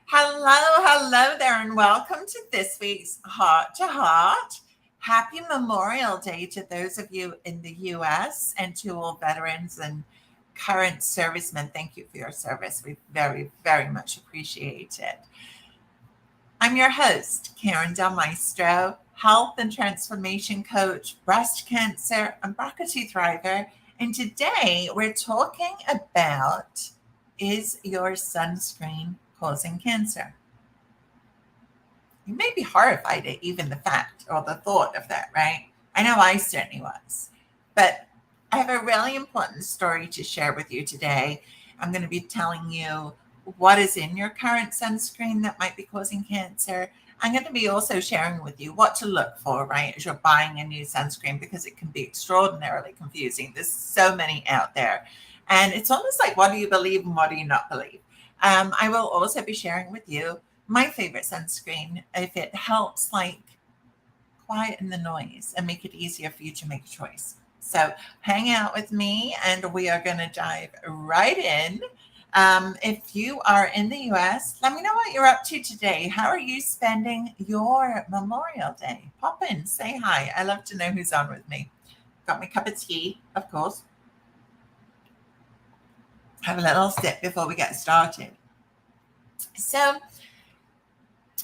Hello there, and welcome to this week's Heart to Heart. Happy Memorial Day to those of you in the U.S. and to all veterans and current servicemen. Thank you for your service. We very, very much appreciate it. I'm your host, Karen Del Maestro, health and transformation coach, breast cancer, and BRCA2 thriver. And today we're talking about, is your sunscreen causing cancer? You may be horrified at even the fact or the thought of that, right? I know I certainly was. But I have a really important story to share with you today. I'm going to be telling you what is in your current sunscreen that might be causing cancer. I'm going to be also sharing with you what to look for, right, as you're buying a new sunscreen, because it can be extraordinarily confusing. There's so many out there. And it's almost like, what do you believe and what do you not believe? I will also be sharing with you my favorite sunscreen, if it helps like quieten the noise and make it easier for you to make a choice. So hang out with me and we are going to dive right in. If you are in the US, let me know what you're up to today. How are you spending your Memorial Day? Pop in, say hi. I love to know who's on with me. Got my cup of tea, of course. Have a little sip before we get started. So,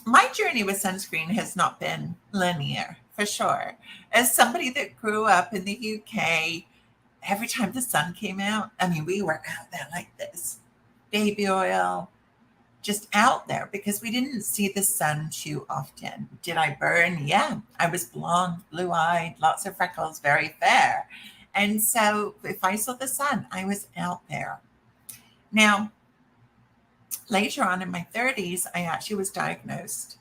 my journey with sunscreen has not been linear, for sure. As somebody that grew up in the UK, every time the sun came out, I mean, we were out there like this, baby oil, just out there because we didn't see the sun too often. Did I burn? Yeah, I was blonde, blue-eyed, lots of freckles, very fair. And so if I saw the sun, I was out there. Now, later on in my 30s, I actually was diagnosed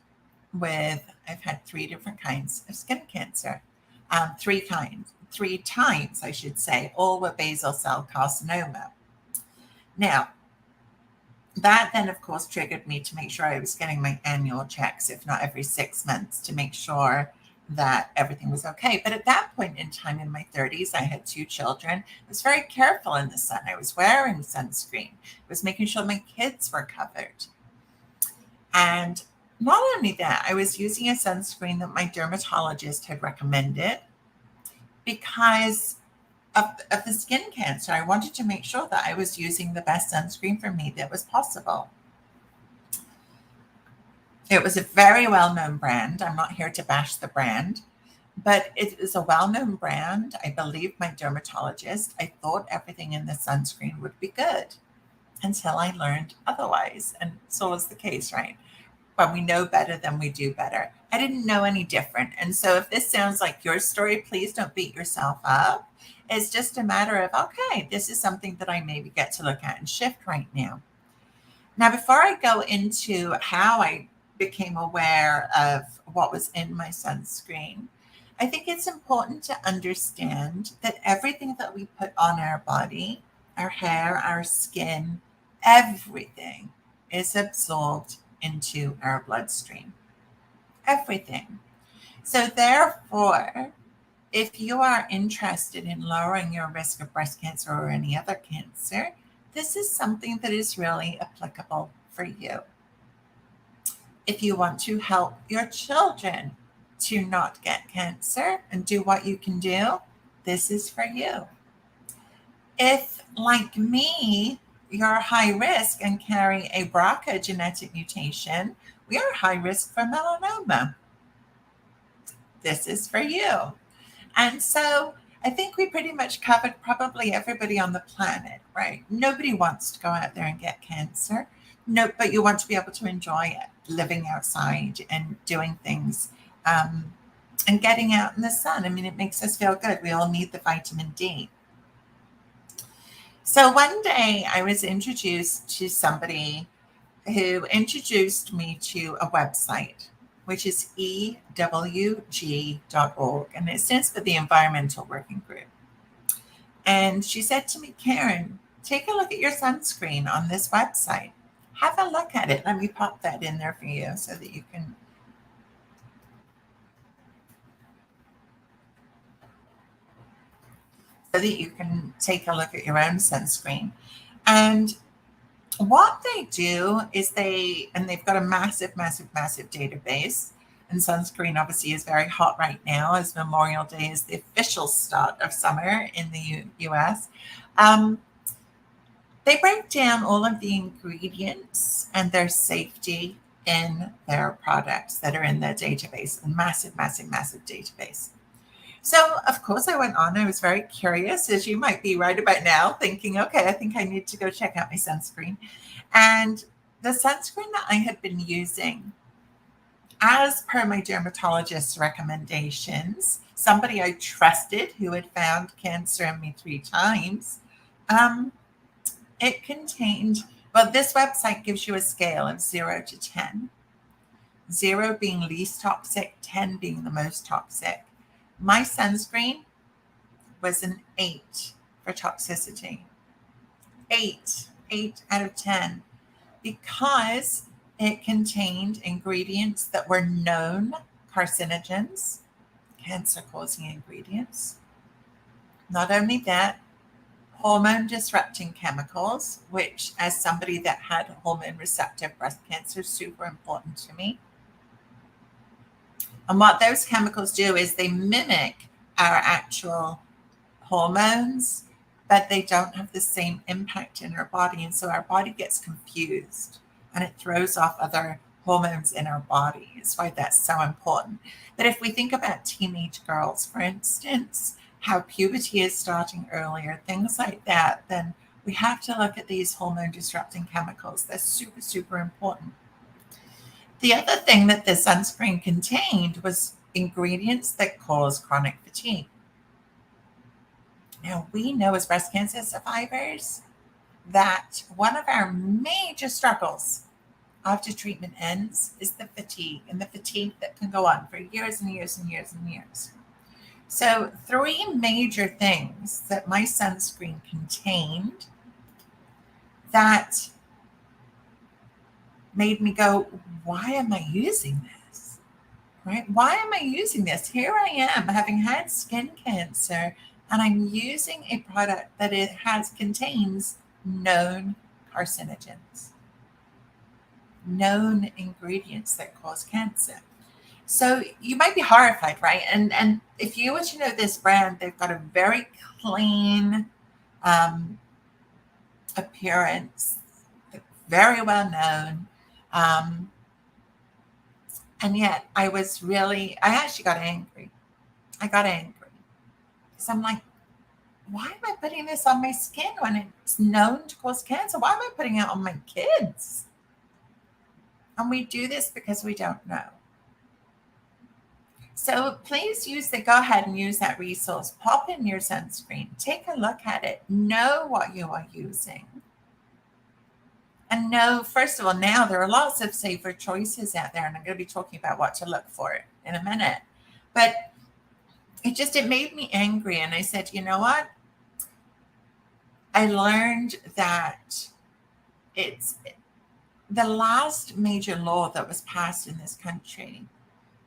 with, I've had three different kinds of skin cancer. Three times, I should say, all were basal cell carcinoma. Now, that then, of course, triggered me to make sure I was getting my annual checks, if not every 6 months, to make sure that everything was okay. But at that point in time in my 30s, I had two children. I was very careful in the sun. I was wearing sunscreen. I was making sure my kids were covered. And not only that, I was using a sunscreen that my dermatologist had recommended because of the skin cancer. I wanted to make sure that I was using the best sunscreen for me that was possible. It was a very well-known brand. I'm not here to bash the brand, but it is a well-known brand. I believe my dermatologist. I thought everything in the sunscreen would be good until I learned otherwise. And so was the case, right? When we know better, then we do better. I didn't know any different. And so if this sounds like your story, please don't beat yourself up. It's just a matter of, okay, this is something that I maybe get to look at and shift right now. Now, before I go into how I became aware of what was in my sunscreen, I think it's important to understand that everything that we put on our body, our hair, our skin, everything is absorbed into our bloodstream. Everything. So therefore, if you are interested in lowering your risk of breast cancer or any other cancer, this is something that is really applicable for you. If you want to help your children to not get cancer and do what you can do, this is for you. If, like me, you're high risk and carry a BRCA genetic mutation, we are high risk for melanoma. This is for you. And so I think we pretty much covered probably everybody on the planet, right? Nobody wants to go out there and get cancer. No, but you want to be able to enjoy it, living outside and doing things and getting out in the sun. I mean, it makes us feel good. We all need the vitamin D. So one day I was introduced to somebody who introduced me to a website, which is EWG.org, and it stands for the Environmental Working Group. And she said to me, Karen, take a look at your sunscreen on this website. Have a look at it. Let me pop that in there for you so that you can take a look at your own sunscreen. And What they do is they've got a massive, massive, massive database. And sunscreen obviously is very hot right now, as Memorial Day is the official start of summer in the US. Um, they break down all of the ingredients and their safety in their products that are in their database, a massive, massive, massive database. So, of course, I went on. I was very curious, as you might be right about now, thinking, okay, I think I need to go check out my sunscreen. And the sunscreen that I had been using, as per my dermatologist's recommendations, somebody I trusted who had found cancer in me 3 times, um, it contained, well, this website gives you a scale of 0 to 10, 0 being least toxic, 10 being the most toxic. My sunscreen was an 8 for toxicity. 8 out of 10, because it contained ingredients that were known carcinogens, cancer-causing ingredients. Not only that, hormone disrupting chemicals, which, as somebody that had hormone receptive breast cancer, is super important to me. And what those chemicals do is they mimic our actual hormones, but they don't have the same impact in our body. And so our body gets confused and it throws off other hormones in our body. It's why that's so important. But if we think about teenage girls, for instance, how puberty is starting earlier, things like that, then we have to look at these hormone disrupting chemicals. They're super, super important. The other thing that the sunscreen contained was ingredients that cause chronic fatigue. Now, we know as breast cancer survivors that one of our major struggles after treatment ends is the fatigue, and the fatigue that can go on for years and years and years and years. So 3 major things that my sunscreen contained that made me go, why am I using this? Right? Why am I using this? Here I am having had skin cancer, and I'm using a product that contains known carcinogens, known ingredients that cause cancer. So you might be horrified, right? And if you were to know this brand, they've got a very clean appearance, very well known. And yet I actually got angry. I got angry because I'm like, why am I putting this on my skin when it's known to cause cancer? Why am I putting it on my kids? And we do this because we don't know. So please go ahead and use that resource. Pop in your sunscreen. Take a look at it. Know what you are using. And know, first of all, now there are lots of safer choices out there, and I'm going to be talking about what to look for in a minute. But it made me angry, and I said, you know what? I learned that it's the last major law that was passed in this country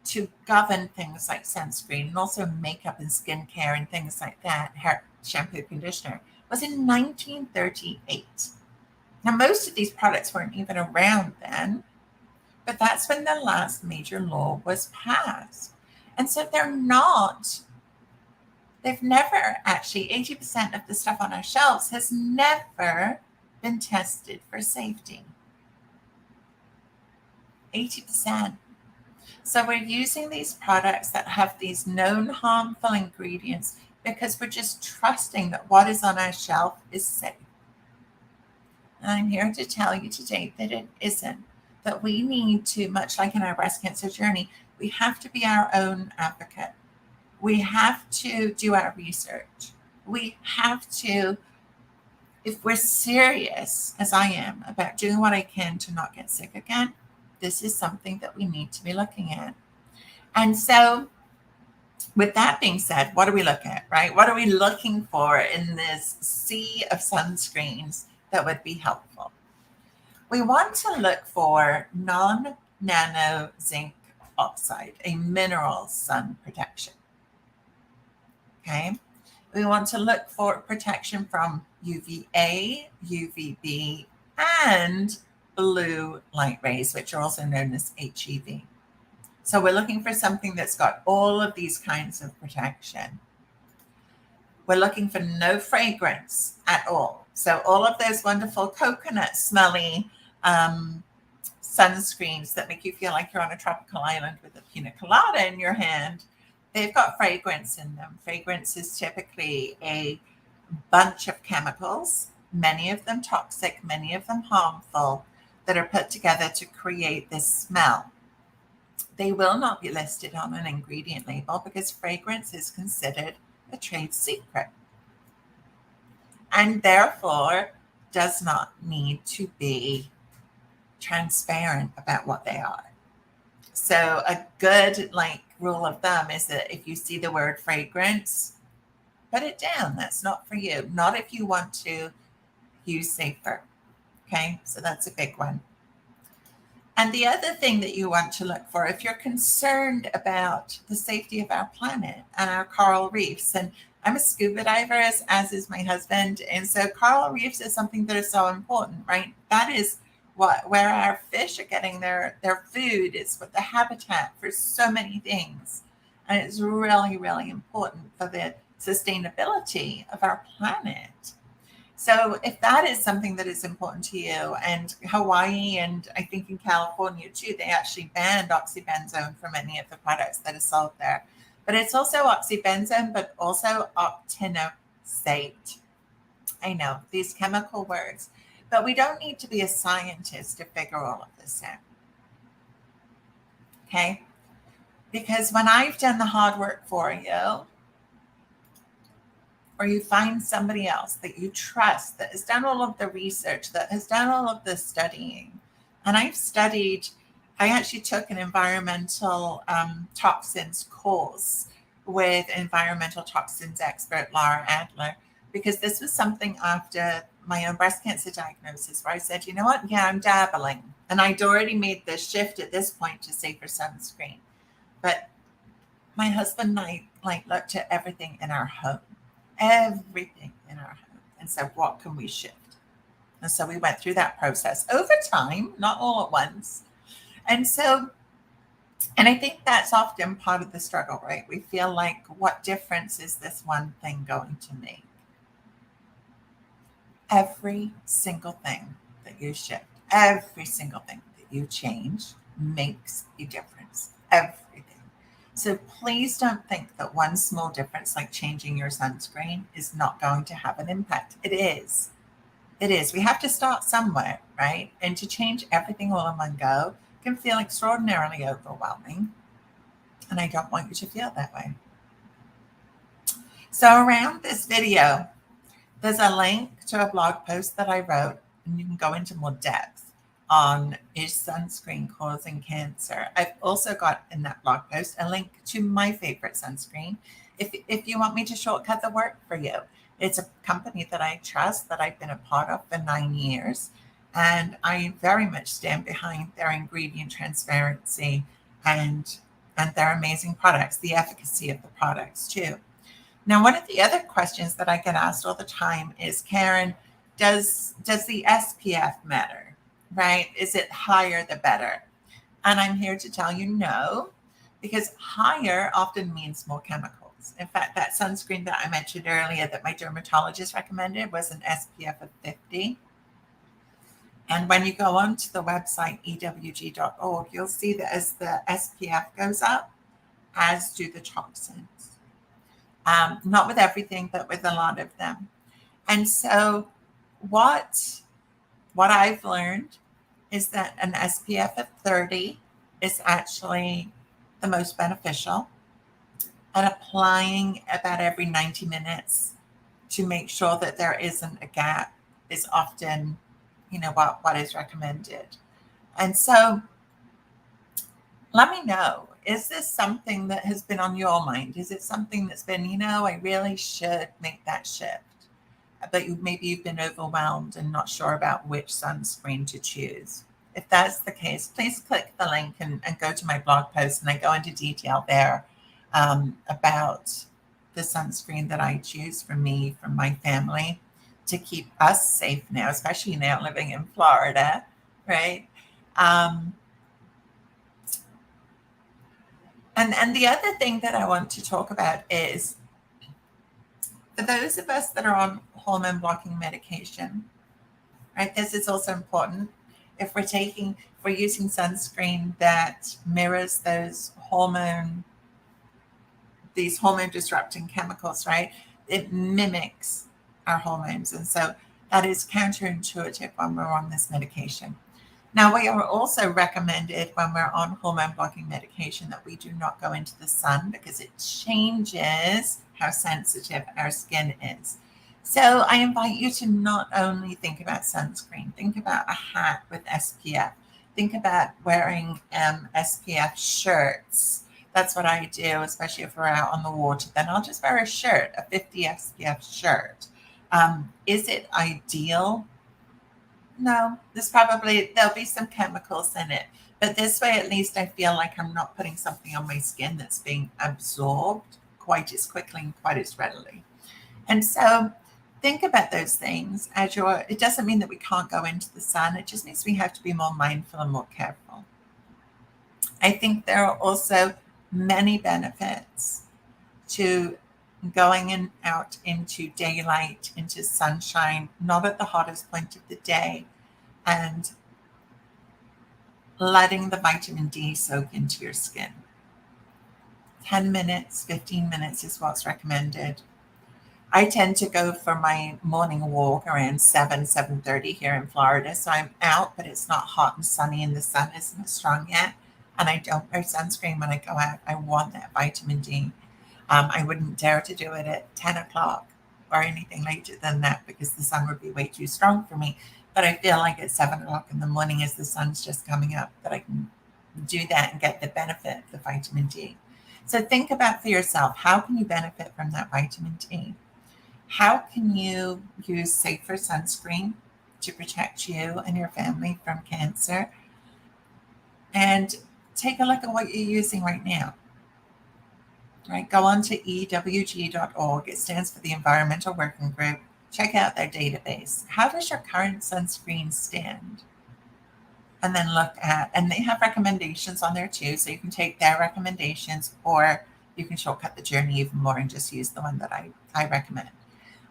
to govern things like sunscreen and also makeup and skincare and things like that, hair, shampoo, conditioner, was in 1938. Now, most of these products weren't even around then, but that's when the last major law was passed. And so they've never actually, 80% of the stuff on our shelves has never been tested for safety. 80%. So we're using these products that have these known harmful ingredients because we're just trusting that what is on our shelf is safe. And I'm here to tell you today that it isn't, that we need to, much like in our breast cancer journey, we have to be our own advocate. We have to do our research. We have to, if we're serious, as I am, about doing what I can to not get sick again, this is something that we need to be looking at. And so with that being said, what do we look at, right? What are we looking for in this sea of sunscreens that would be helpful? We want to look for non-nano zinc oxide, a mineral sun protection. Okay. We want to look for protection from UVA, UVB, and blue light rays, which are also known as HEV. So we're looking for something that's got all of these kinds of protection. We're looking for no fragrance at all. So all of those wonderful coconut smelly sunscreens that make you feel like you're on a tropical island with a pina colada in your hand, they've got fragrance in them. Fragrance is typically a bunch of chemicals, many of them toxic, many of them harmful, that are put together to create this smell. They will not be listed on an ingredient label because fragrance is considered a trade secret and therefore does not need to be transparent about what they are. So a good rule of thumb is that if you see the word fragrance, put it down. That's not for you. Not if you want to use safer. Okay, so that's a big one. And the other thing that you want to look for, if you're concerned about the safety of our planet and our coral reefs, and I'm a scuba diver, as is my husband, and so coral reefs is something that is so important, right? That is where our fish are getting their food. It's what the habitat for so many things, and it's really, really important for the sustainability of our planet. So if that is something that is important to you, and Hawaii, and I think in California too, they actually banned oxybenzone for many of the products that are sold there. But it's also oxybenzone, but also octinoxate. I know these chemical words, but we don't need to be a scientist to figure all of this out. Okay? Because when I've done the hard work for you, or you find somebody else that you trust that has done all of the research, that has done all of the studying. And I actually took an environmental toxins course with environmental toxins expert Laura Adler, because this was something after my own breast cancer diagnosis where I said, you know what? Yeah, I'm dabbling. And I'd already made the shift at this point to safer sunscreen. But my husband and I looked at everything in our home. Everything in our home, and said, what can we shift? And so we went through that process over time, not all at once. And I think that's often part of the struggle, right? We feel like, what difference is this one thing going to make? Every single thing that you shift, every single thing that you change makes a difference. Everything. So please don't think that one small difference, like changing your sunscreen, is not going to have an impact. It is. It is. We have to start somewhere, right? And to change everything all in one go can feel extraordinarily overwhelming. And I don't want you to feel that way. So around this video, there's a link to a blog post that I wrote, and you can go into more depth on, is sunscreen causing cancer? I've also got in that blog post a link to my favorite sunscreen. If you want me to shortcut the work for you, it's a company that I trust, that I've been a part of for 9 years. And I very much stand behind their ingredient transparency and their amazing products, the efficacy of the products too. Now, one of the other questions that I get asked all the time is, Karen, does the SPF matter? Right? Is it higher the better? And I'm here to tell you no, because higher often means more chemicals. In fact, that sunscreen that I mentioned earlier that my dermatologist recommended was an SPF of 50. And when you go onto the website ewg.org, you'll see that as the SPF goes up, as do the toxins. Not with everything, but with a lot of them. And so what I've learned is that an SPF of 30 is actually the most beneficial, and applying about every 90 minutes to make sure that there isn't a gap is often, what is recommended. And so let me know, is this something that has been on your mind? Is it something that's been, I really should make that shift? But maybe you've been overwhelmed and not sure about which sunscreen to choose. If that's the case, please click the link and go to my blog post, and I go into detail there about the sunscreen that I choose for me, for my family, to keep us safe now, especially now living in Florida, right? Um, and the other thing that I want to talk about is for those of us that are on hormone blocking medication, right? This is also important. If we're using sunscreen that mirrors these hormone disrupting chemicals, right? It mimics our hormones. And so that is counterintuitive when we're on this medication. Now, we are also recommended when we're on hormone blocking medication that we do not go into the sun because it changes how sensitive our skin is. So I invite you to not only think about sunscreen, think about a hat with SPF, think about wearing SPF shirts. That's what I do, especially if we're out on the water. Then I'll just wear a shirt, a 50 SPF shirt. Is it ideal? No, there'll be some chemicals in it. But this way, at least I feel like I'm not putting something on my skin that's being absorbed quite as quickly and quite as readily. And so think about those things it doesn't mean that we can't go into the sun. It just means we have to be more mindful and more careful. I think there are also many benefits to going out into daylight, into sunshine, not at the hottest point of the day, and letting the vitamin D soak into your skin. 10 minutes, 15 minutes is what's recommended. I tend to go for my morning walk around 7:30 here in Florida. So I'm out, but it's not hot and sunny and the sun isn't strong yet. And I don't wear sunscreen when I go out. I want that vitamin D. I wouldn't dare to do it at 10 o'clock or anything later than that because the sun would be way too strong for me. But I feel like at 7 o'clock in the morning as the sun's just coming up that I can do that and get the benefit of the vitamin D. So think about for yourself, how can you benefit from that vitamin D? How can you use safer sunscreen to protect you and your family from cancer? And take a look at what you're using right now. Right, go on to ewg.org. It stands for the Environmental Working Group. Check out their database. How does your current sunscreen stand? And then and they have recommendations on there too. So you can take their recommendations or you can shortcut the journey even more and just use the one that I recommend.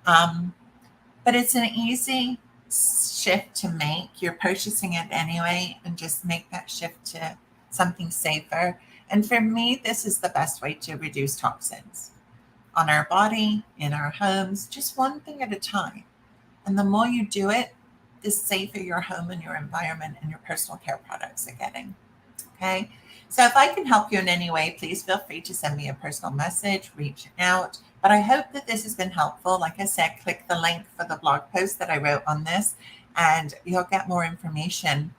But it's an easy shift to make. You're purchasing it anyway, and just make that shift to something safer. And for me, this is the best way to reduce toxins on our body, in our homes, just one thing at a time. And the more you do it, the safer your home and your environment and your personal care products are getting. Okay. So if I can help you in any way, please feel free to send me a personal message, reach out. But I hope that this has been helpful. Like I said, click the link for the blog post that I wrote on this, and you'll get more information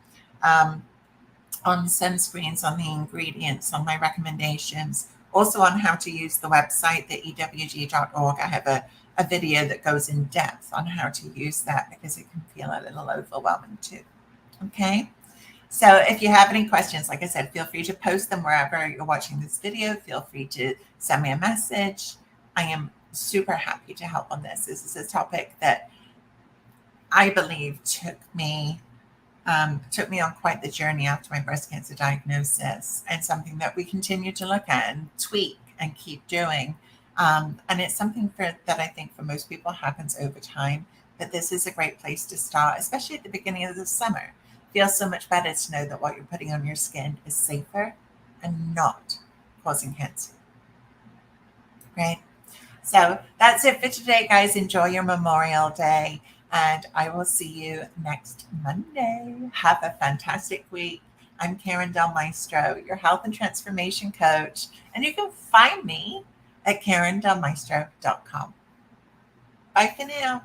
on sunscreens, on the ingredients, on my recommendations, also on how to use the website, the ewg.org. I have a video that goes in depth on how to use that because it can feel a little overwhelming too. Okay. So if you have any questions, like I said, feel free to post them wherever you're watching this video. Feel free to send me a message. I am super happy to help on this. This is a topic that I believe took me on quite the journey after my breast cancer diagnosis, and something that we continue to look at and tweak and keep doing. And it's something that I think for most people happens over time, but this is a great place to start, especially at the beginning of the summer. It feels so much better to know that what you're putting on your skin is safer and not causing cancer. Right? So that's it for today, guys. Enjoy your Memorial Day. And I will see you next Monday. Have a fantastic week. I'm Karen Del Maestro, your health and transformation coach. And you can find me at karendelmaestro.com. Bye for now.